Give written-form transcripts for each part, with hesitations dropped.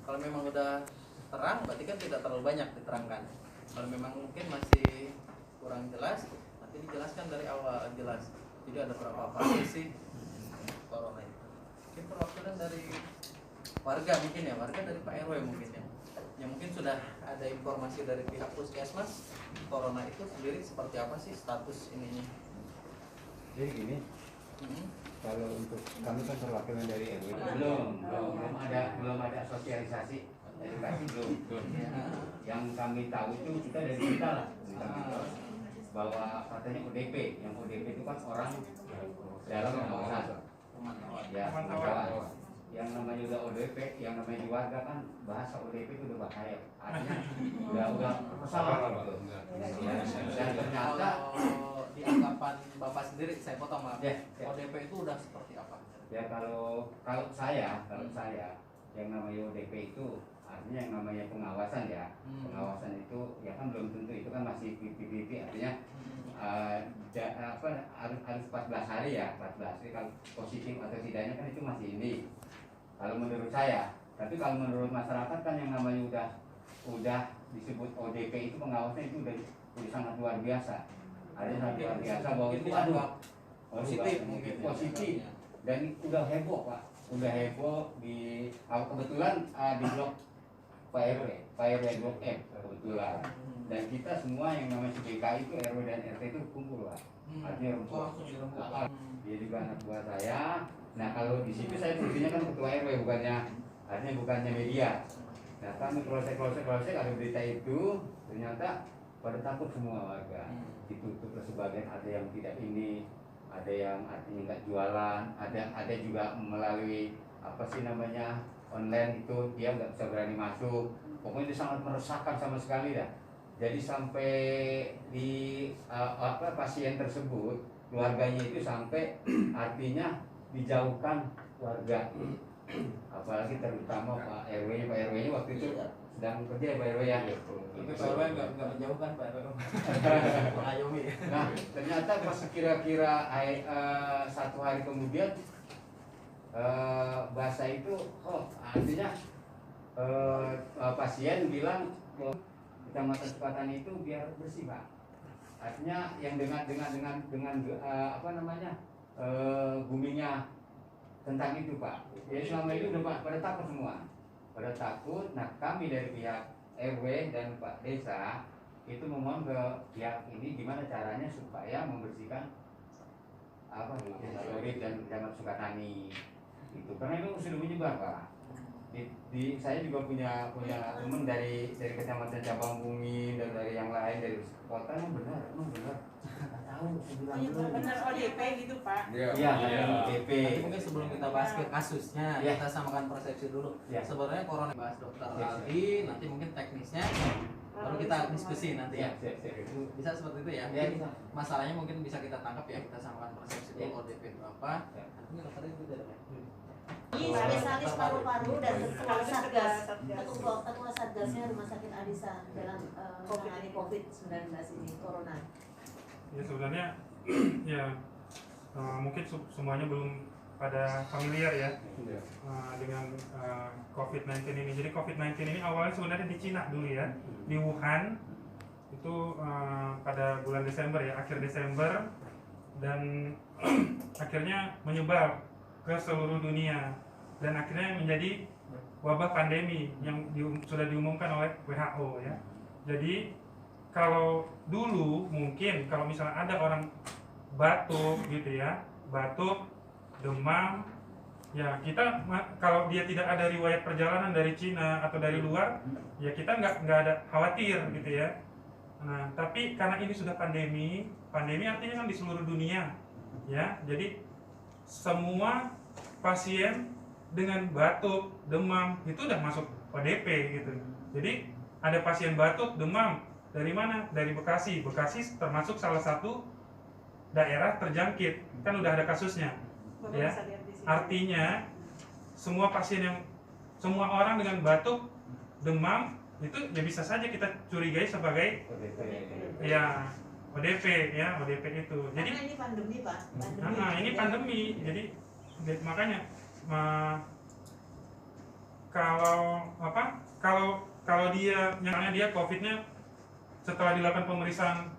Kalau memang udah terang, berarti kan tidak terlalu banyak diterangkan. Kalau memang mungkin masih kurang jelas, nanti dijelaskan dari awal jelas. Jadi ada berapa fase sih corona itu. Mungkin perwakilan dari warga mungkin ya, warga dari Pak RW mungkin ya. Yang mungkin sudah ada informasi dari pihak puskesmas, corona itu sendiri seperti apa sih status ininya? Jadi gini, kalau untuk kami kan perwakilan dari RW. belum ada sosialisasi edukasi belum. Yang kami tahu itu kita dari kita lah, bahwa katanya ODP, yang ODP itu kan orang dalam pengawasan, ya pengawasan. Yang namanya udah ODP, yang namanya di warga kan bahasa ODP itu udah bahaya, artinya udah salah gitu. Dan ternyata di anggapan Bapak sendiri, saya potong maaf. Ya. ODP itu udah seperti apa? Ya kalau saya yang namanya ODP itu artinya yang namanya pengawasan ya. Pengawasan itu ya kan belum tentu, itu kan masih 50-50, artinya harus 14 hari ya, 14 hari kalau positif atau tidaknya kan itu masih ini. Kalau menurut saya, tapi kalau menurut masyarakat kan yang namanya udah disebut ODP itu pengawasan itu udah sangat luar biasa. Ada sangat luar biasa bahwa itu positif dan udah heboh Pak, udah heboh di kebetulan di blok Pak RW blok M kebetulan, dan kita semua yang namanya CBK itu RW dan RT itu kumpul Pak, artinya dia juga anak buah saya. Nah kalau di situ saya fungsinya kan ketua RW, bukannya media. Nah kami proses ada berita itu, ternyata pada takut semua warga, ditutup sebagian, ada yang tidak ini, ada yang artinya nggak jualan, ada juga melalui apa sih namanya online itu dia nggak bisa berani masuk. Pokoknya itu sangat meresahkan sama sekali dah. Jadi sampai di pasien tersebut keluarganya itu sampai artinya dijauhkan warga, apalagi terutama Pak RW-nya waktu itu sedang kerja ya Pak RW ya. Tapi Pak RW nggak menjauhkan Pak RW, mengayomi. Nah ternyata pas kira-kira 1 hari kemudian bahasa itu, artinya pasien bilang kecamatan Sukatani itu biar bersih Pak. Artinya yang dengan boomingnya tentang itu Pak. Jadi selama itu udah pada takut semua, pada takut. Nah kami dari pihak RW dan Pak Desa itu memohon ke pihak ini gimana caranya supaya membersihkan Sorit dan Kecamatan Sukatani itu, karena itu sudah menyebar Pak. Saya juga punya teman dari Kecamatan Cabang Bumi dan dari yang lain dari kota. Emang benar nggak tahu, benar ODP gitu Pak. Iya ODP. Nanti mungkin sebelum kita bahas ke kasusnya, Ya. kita samakan persepsi dulu. Ya. Sebenarnya corona bahas dokter lagi, nanti mungkin teknisnya baru kita diskusi nanti ya. Siap. Bisa seperti itu ya. Ya, Mungkin bisa. masalahnya mungkin bisa kita tangkap ya, kita samakan persepsi dulu Ya. ODP berapa. Ya. Nanti dokternya itu tidak ada. Ini spesialis paru-paru dan ketua satgas, ketua satgasnya Rumah Sakit Adisa dalam menangani COVID-19 ini, corona. Ya sebenarnya ya mungkin semuanya belum pada familiar ya dengan COVID-19 ini. Jadi COVID-19 ini awalnya sebenarnya di Cina dulu ya, di Wuhan itu pada bulan Desember ya, akhir Desember, dan akhirnya menyebar ke seluruh dunia dan akhirnya menjadi wabah pandemi yang sudah diumumkan oleh WHO ya. Jadi kalau dulu mungkin kalau misalnya ada orang batuk gitu ya, batuk, demam, ya kita kalau dia tidak ada riwayat perjalanan dari Cina atau dari luar, ya kita nggak ada khawatir gitu ya. Nah tapi karena ini sudah pandemi artinya kan di seluruh dunia ya, jadi semua pasien dengan batuk, demam itu udah masuk ODP gitu. Jadi ada pasien batuk, demam dari mana? Dari Bekasi termasuk salah satu daerah terjangkit, kan udah ada kasusnya. Bapak Ya, bisa lihat di sini. artinya semua orang dengan batuk, demam itu ya bisa saja kita curigai sebagai ODP. ya ODP ya, ODP itu. Jadi Karena ini pandemi Pak, pandemi. ini pandemi, jadi makanya kalau dia nyatanya dia COVID-nya setelah dilakukan pemeriksaan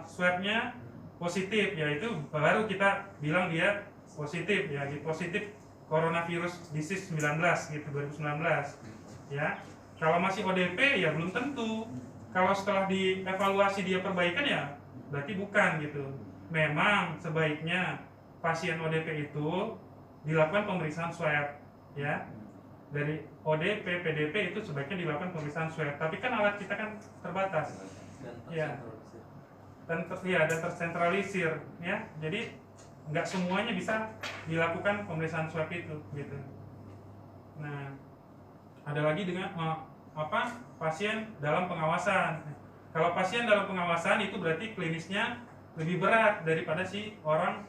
swab-nya positif, ya itu baru kita bilang dia positif ya, positif coronavirus disease 19 gitu 2019 ya. Kalau masih ODP ya belum tentu. Kalau setelah dievaluasi dia perbaikan ya berarti bukan gitu. Memang sebaiknya pasien ODP itu dilakukan pemeriksaan swab ya. Dari ODP, PDP itu sebaiknya dilakukan pemeriksaan swab. Tapi kan alat kita kan terbatas. Dan Dan tersentralisir ya. Jadi nggak semuanya bisa dilakukan pemeriksaan swab itu gitu. Nah, ada lagi dengan pasien dalam pengawasan. Kalau pasien dalam pengawasan itu berarti klinisnya lebih berat daripada si orang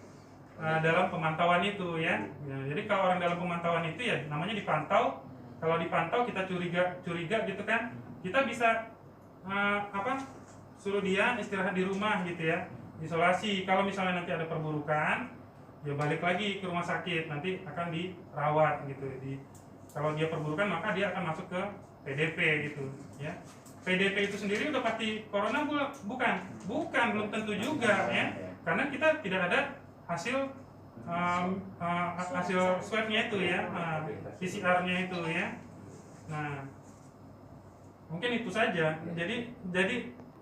dalam pemantauan itu ya. Jadi kalau orang dalam pemantauan itu ya namanya dipantau. Kalau dipantau kita curiga gitu kan, kita bisa suruh dia istirahat di rumah gitu ya, isolasi. Kalau misalnya nanti ada perburukan, ya balik lagi ke rumah sakit, nanti akan dirawat gitu. Kalau dia perburukan maka dia akan masuk ke PDP gitu ya. PDP itu sendiri udah pasti corona bukan, belum tentu juga ya, karena kita tidak ada hasil swab-nya itu ya, PCR-nya itu ya. Nah, mungkin itu saja. Jadi